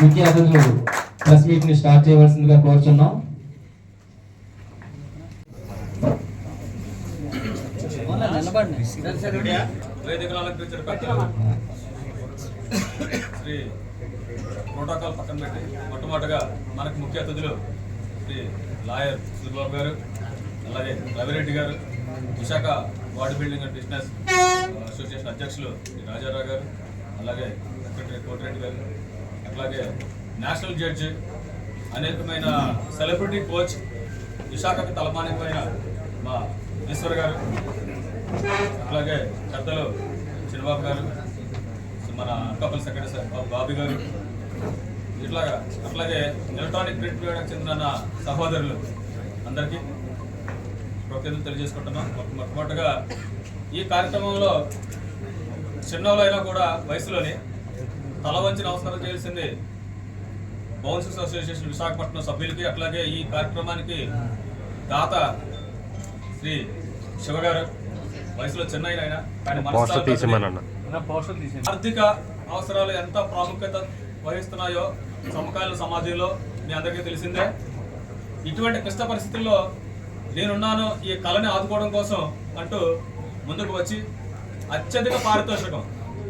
ముఖ్య అతిథులు press meet ని స్టార్ట్ చేయవలసిందిగా కోరుచున్నాం. శ్రీ ప్రోటోకాల్ పక్కన పెట్టి మొట్టమొదటిగా మనకు ముఖ్య అతిథులు శ్రీ లాయర్ సూరిబాబు గారు, అలాగే రవిరెడ్డి గారు, Visakha body building and business association అధ్యక్షులు శ్రీ రాజారావు గారు, అలాగే సెక్రటరీ కోటిరెడ్డి గారు, అలాగే నేషనల్ జడ్జి, అనేకమైన సెలబ్రిటీ కోచ్, విశాఖకి తలమానికమైన మా ఈశ్వర్ గారు, అలాగే పెద్దలు చిన్నబాబు గారు, మన అనకాపల్లి సెక్రటరీ బాబీ గారు, అట్లాగే ఎలక్ట్రానిక్ ప్రింట్ మీడియాకి చెందిన సహోదరులు అందరికీ కృతజ్ఞతలు తెలియజేసుకుంటున్నాం. మొట్టమొదటిగా ఈ కార్యక్రమంలో చిన్నవాళ్ళు అయినా కూడా వయసులోని తల వంచి నమస్కారం చేయాల్సింది బౌన్సర్స్ అసోసియేషన్ విశాఖపట్నం సభ్యులకి, అట్లాగే ఈ కార్యక్రమానికి దాత శ్రీ శివ గారు. వయసులో చిన్న ఆయన కానీ ఆర్థిక అవసరాలు ఎంత ప్రాముఖ్యత వహిస్తున్నాయో సమకాలీన సమాజంలో మీ అందరికీ తెలిసిందే. ఇటువంటి క్లిష్ట పరిస్థితుల్లో నేనున్నాను ఈ కళని ఆదుకోవడం కోసం అంటూ ముందుకు వచ్చి అత్యధిక పారితోషికం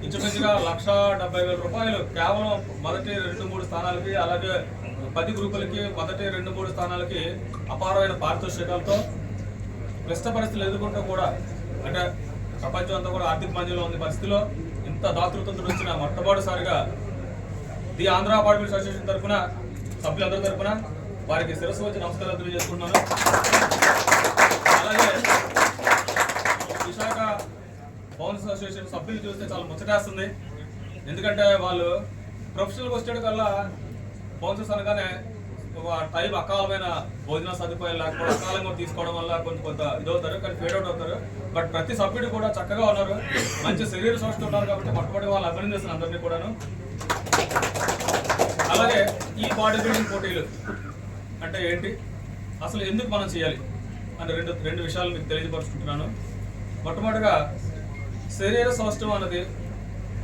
ఇంచుమించుగా 1,70,000 రూపాయలు కేవలం మొదటి 2-3 స్థానాలకి, అలాగే 10 గ్రూపులకి మొదటి 2-3 స్థానాలకి అపారమైన పారితోషికాలతో క్లిష్ట పరిస్థితులు ఎదుర్కొంటూ కూడా, అంటే ప్రపంచం అంతా కూడా ఆర్థిక మంజంలో ఉన్న పరిస్థితిలో ఇంత దాతృత్వంతో వచ్చిన మొట్టమొదటిసారిగా the Andhra body building association తరఫున సభ్యులందరి తరఫున వారికి శిరస్సు వచ్చి నమస్కారాలు తెలియజేసుకుంటున్నాను. అలాగే విశాఖ బౌన్సర్స్ అసోసియేషన్ సభ్యులు చూస్తే చాలా ముచ్చటేస్తుంది. ఎందుకంటే వాళ్ళు ప్రొఫెషనల్గా వచ్చేటికల్లా బౌన్సర్స్ అనగానే టైం అకాలమైన భోజన సదుపాయాలు లేకపోతే అకాలంగా తీసుకోవడం వల్ల కొంత ఇదవుతారు, కానీ ఫేడ్ అవుట్ అవుతారు. బట్ ప్రతి సభ్యుడు కూడా చక్కగా ఉన్నారు, మంచి శరీర సోషల్ ఉన్నారు. కాబట్టి మొట్టమొదటి వాళ్ళు అభినందిస్తున్నారు అందరినీ కూడాను. అలాగే ఈ బాడీ బిల్డింగ్ పోటీలు అంటే ఏంటి, అసలు ఎందుకు మనం చేయాలి అంటే రెండు విషయాలు మీకు తెలియపరుచుకుంటున్నాను. మొట్టమొదటిగా శరీర సౌష్ఠవం అన్నది,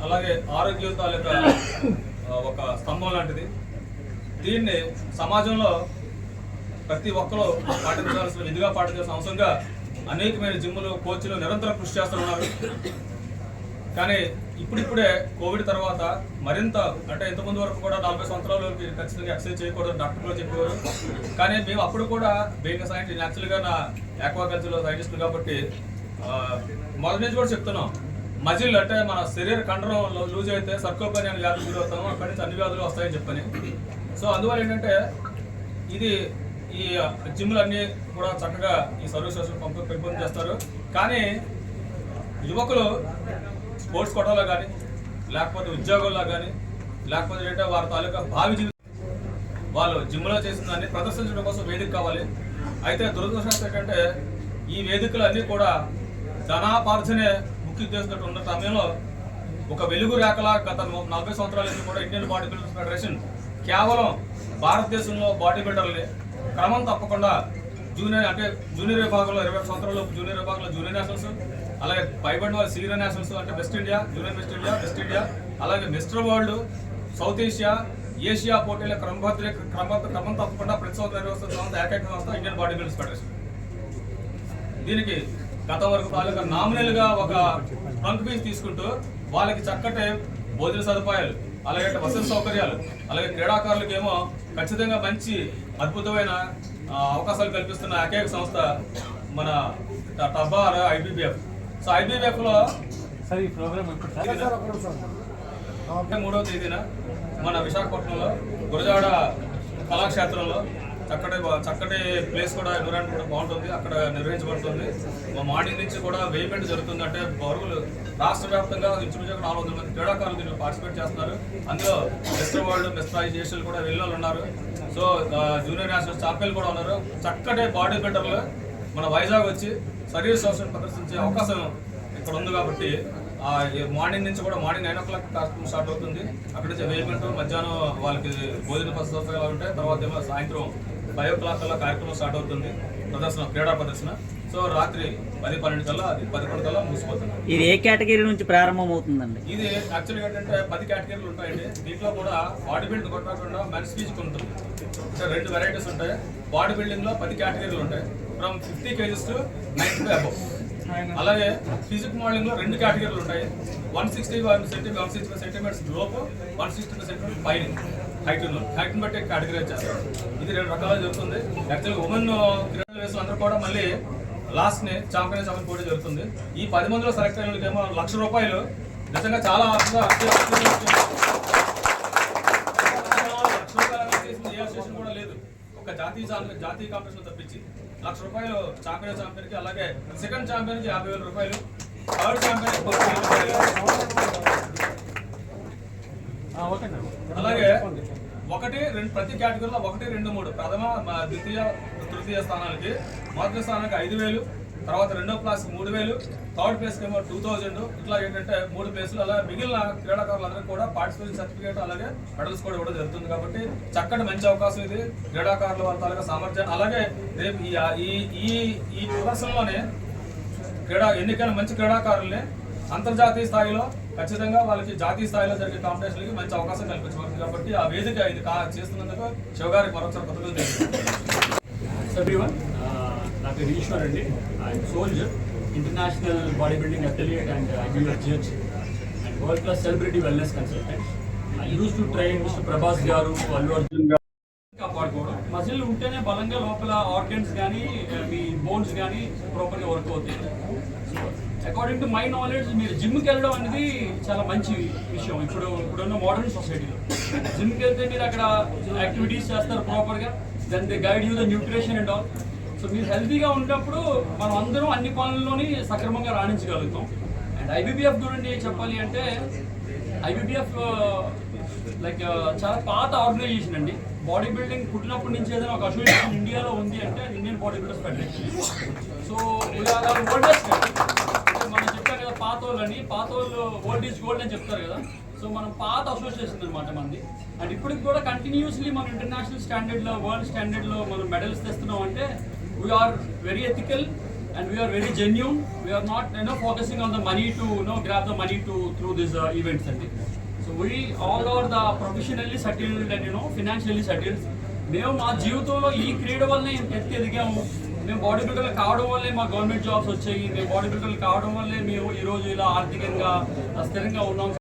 అలాగే ఆరోగ్యం తాలూకా ఒక స్తంభం లాంటిది. దీన్ని సమాజంలో ప్రతి ఒక్కరూ పాటించాల్సిన విధిగా పాటించాల్సిన అవసరంగా అనేకమైన జిమ్ములు, కోచ్లు నిరంతరం కృషి చేస్తున్నారు. కానీ ఇప్పుడిప్పుడే కోవిడ్ తర్వాత మరింత, అంటే ఇంతకుముందు వరకు కూడా 40 సంవత్సరాలకి ఖచ్చితంగా ఎక్సర్సైజ్ చేయకూడదు డాక్టర్లు చెప్పేవారు. కానీ మేము అప్పుడు కూడా బీయింగ్ సైంటిస్ట్, యాక్చువల్గా నా ఆక్వాకల్చర్లో సైంటిస్ట్ కాబట్టి మొదటి నుంచి కూడా చెప్తున్నాం, మజిల్ అంటే మన శరీర కండరం లూజ్ అయితే సర్కోపని అనే వ్యాధులు గురవుతాము, అక్కడి నుంచి అన్ని వ్యాధులు వస్తాయని చెప్పని. సో అందువల్ల ఏంటంటే ఇది ఈ జిమ్లు అన్నీ కూడా చక్కగా ఈ సర్వీస్ పెంపొంది చేస్తారు. కానీ యువకులు స్పోర్ట్స్ కోటాలో కానీ, లేకపోతే ఉద్యోగాల్లో కానీ, లేకపోతే ఏంటంటే వారి తాలూకా భావి జీవితం వాళ్ళు జిమ్లో చేసిన దాన్ని ప్రదర్శించడం కోసం వేదిక కావాలి. అయితే దురదృష్టం ఏంటంటే ఈ వేదికలు అన్నీ కూడా ధనాపార్జనే ముఖ్య ఉద్దేశంతో ఉన్న సమయంలో ఒక వెలుగు రేఖలా గత 40 సంవత్సరాల నుంచి కూడా ఇండియన్ బాడీ బిల్డర్స్ ఫెడరేషన్ కేవలం భారతదేశంలో బాడీ బిల్డర్ని క్రమం తప్పకుండా జూనియర్ విభాగంలో 20 సంవత్సరాలు జూనియర్ విభాగంలో జూనియర్ నేషనల్స్, అలాగే పైబడిన వాళ్ళు సీనియర్ నేషనల్స్ అంటే best India, junior best India, అలాగే మిస్టర్ వరల్డ్, సౌత్ ఏషియా పోటీల క్రమం తప్పకుండా ప్రతి సంవత్సరం నిర్వహిస్తున్న ఏకైక సంస్థ ఇండియన్ బాడీ బిల్డర్స్ ఫెడరేషన్. దీనికి గత వరకు తాలూకా నామినల్గా ఒక ట్రంక్ ఫీజు తీసుకుంటూ వాళ్ళకి చక్కటి భోజన సదుపాయాలు, అలాగే వసతి సౌకర్యాలు, అలాగే క్రీడాకారులకు ఏమో ఖచ్చితంగా మంచి అద్భుతమైన అవకాశాలు కల్పిస్తున్న ఏకైక సంస్థ మన టబ్బా ఐబీబీఎఫ్. సో ఐబీబీఎఫ్లో 3వ తేదీన మన విశాఖపట్నంలో గురజాడ కళాక్షేత్రంలో చక్కటి ప్లేస్ కూడా ఎన్విరాన్మెంట్ కూడా బాగుంటుంది, అక్కడ నిర్వహించబడుతుంది. మార్నింగ్ నుంచి కూడా వేమెంట్ జరుగుతుంది. అంటే పరుగులు రాష్ట్ర వ్యాప్తంగా ఇంచుమించు 400 మంది క్రీడాకారులు దీంట్లో పార్టిసిపేట్ చేస్తున్నారు. అందులో మిస్టర్ వరల్డ్, మిస్టర్ ఐజేషన్లు కూడా వెళ్ళి ఉన్నారు. సో జూనియర్ నేషనల్ ఛాంపియన్లు కూడా ఉన్నారు. చక్కటి బాడీ బిల్డర్లు మన వైజాగ్ వచ్చి శరీర సౌష్ఠవం ప్రదర్శించే అవకాశం ఇక్కడ ఉంది. కాబట్టి మార్నింగ్ నుంచి కూడా మార్నింగ్ 9 o'clock కార్యక్రమం స్టార్ట్ అవుతుంది. అక్కడ నుంచి వేమెంట్, మధ్యాహ్నం వాళ్ళకి భోజన సౌకర్యాలు ఉంటాయి. తర్వాత ఏమో సాయంత్రం 5 o'clock అలా కార్యక్రమం స్టార్ట్ అవుతుంది. ప్రదర్శన, క్రీడా ప్రదర్శన. సో రాత్రి 10-12 కల్లా అది 11 కల్లా ముగిసిపోతుంది. ఇది ఏ కేటగిరీ నుంచి ప్రారంభం అవుతుందండి? ఇది యాక్చువల్గా ఏంటంటే 10 కేటగిరీలు ఉంటాయండి. దీంట్లో కూడా బాడీ బిల్డ్ కొట్టకుండా మెన్స్ ఫిజిక్ ఉంటుంది. అంటే 2 వెరైటీస్ ఉంటాయి. బాడీ బిల్డింగ్ లో 10 కేటగిరీలు ఉంటాయి, ఫ్రమ్ 50 kgs టు 95 అబౌవ్. అలాగే ఫిజిక్ మోడలింగ్ లో 2 కేటగిరీలు ఉంటాయి, 165 సెంటీమీటర్స్ లోపు, 160 సెంటీమీటర్స్ పైన హైట్ బట్టి కేటగిరీ చేస్తారు. ఇది 2 రకాలుగా జరుగుతుంది. యాక్చువల్గా ఉమెన్ క్రీడలు వేసిన అందరూ కూడా మళ్ళీ లాస్ట్ ని ఛాంపియన్స్ అవ్వని పోటీ జరుగుతుంది. ఈ 10 మందిలో సెలెక్ట్ అయిన వాళ్ళకేమో ₹1,00,000 నిజంగా చాలా అసోసియేషన్ కూడా లేదు. ఒక జాతీయ కాంపిటీషన్ తప్పించి ₹1,00,000 ఛాంపియన్ కి, అలాగే సెకండ్ ఛాంపియన్ కి ₹50,000, థర్డ్ ఛాంపియన్ కి అలాగే 1-2 ప్రతి కేటగిరీలో 1, 2, 3 ప్రథమ, ద్వితీయ, తృతీయ స్థానాలకి, మొదటి స్థానానికి 5,000, తర్వాత రెండో ప్లేస్ 3,000, థర్డ్ ప్లేస్కి ఏమో 2,000. ఇట్లా ఏంటంటే 3 ప్లేసులు. అలా మిగిలిన క్రీడాకారులందరూ కూడా పార్టిసిపేషన్ సర్టిఫికేట్ అలాగే మెడల్స్ కూడా ఇవ్వడం జరుగుతుంది. కాబట్టి చక్కటి మంచి అవకాశం ఇది క్రీడాకారుల వాళ్ళ తాలూకా సామర్థ్యం. అలాగే రేపు ఈ ప్రదర్శనలోనే ఎన్నికైన మంచి క్రీడాకారుల్ని అంతర్జాతీయ స్థాయిలో ఖచ్చితంగా వాళ్ళకి జాతీయ స్థాయిలో జరిగే కాంపిటీషన్కి మంచి అవకాశం కల్పించబడుతుంది. కాబట్టి ఆ వేదిక ఇది చేస్తున్నందుకు శివగారికి మరొకసారి కృతజ్ఞతలు. ఎవ్రీవన్, నా పేరు ఈశ్వర్ అండి. I'm soldier, international body building affiliate and IBR judge and world class celebrity wellness consultant. I use to train mister Prabhas గారు, అల్లు అర్జున్ గారు. కాపాడుకోవడం, మజిల్ ఉంటేనే బలంగా లోపల ఆర్గన్స్ కానీ మీ బోన్స్ కానీ ప్రాపర్గా వర్క్ అవుతాయి. అకార్డింగ్ టు మై నాలెడ్జ్, మీరు జిమ్కి వెళ్ళడం అనేది చాలా మంచి విషయం. ఇప్పుడున్న మోడర్న్ సొసైటీలో జిమ్కి వెళ్తే మీరు అక్కడ యాక్టివిటీస్ చేస్తారు ప్రాపర్గా, then they guide you the nutrition and all. So మీరు హెల్తీగా ఉన్నప్పుడు మనం అందరం అన్ని పనుల్లోని సక్రమంగా రాణించగలుగుతాం. అండ్ ఐబీబీఎఫ్ గురించి చెప్పాలి అంటే, ఐబీబీఎఫ్ లైక్ చాలా పాత ఆర్గనైజేషన్ అండి. బాడీ బిల్డింగ్ పుట్టినప్పటి నుంచి ఏదైనా ఒక అసోసియేషన్ ఇండియాలో ఉంది అంటే Indian body builders federation. So oldest మనం చెప్తారు కదా పాత వాళ్ళు ఓల్డ్ ఈజ్ గోల్డ్ అని చెప్తారు కదా. సో మనం పాత అసోసియేషన్ అనమాట మనది. అండ్ ఇప్పటికి కూడా కంటిన్యూస్లీ మనం ఇంటర్నేషనల్ స్టాండర్డ్లో, వరల్డ్ స్టాండర్డ్లో మనం మెడల్స్ తెస్తున్నాం అంటే we are very ethical and we are very genuine. We are not focusing on the money to grab the money to through these events and so we all are the professionally settled and financially settled. మేము మా జీవితంలో ఈ క్రీడ వల్లనే ఎత్తి ఎదిగాము. మేము body బిల్డర్లు కావడం వల్లే మా గవర్నమెంట్ జాబ్స్ వచ్చాయి. మేము బాడీ బిల్డర్లు కావడం వల్లే మేము ఈరోజు ఇలా ఆర్థికంగా స్థిరంగా ఉన్నాం.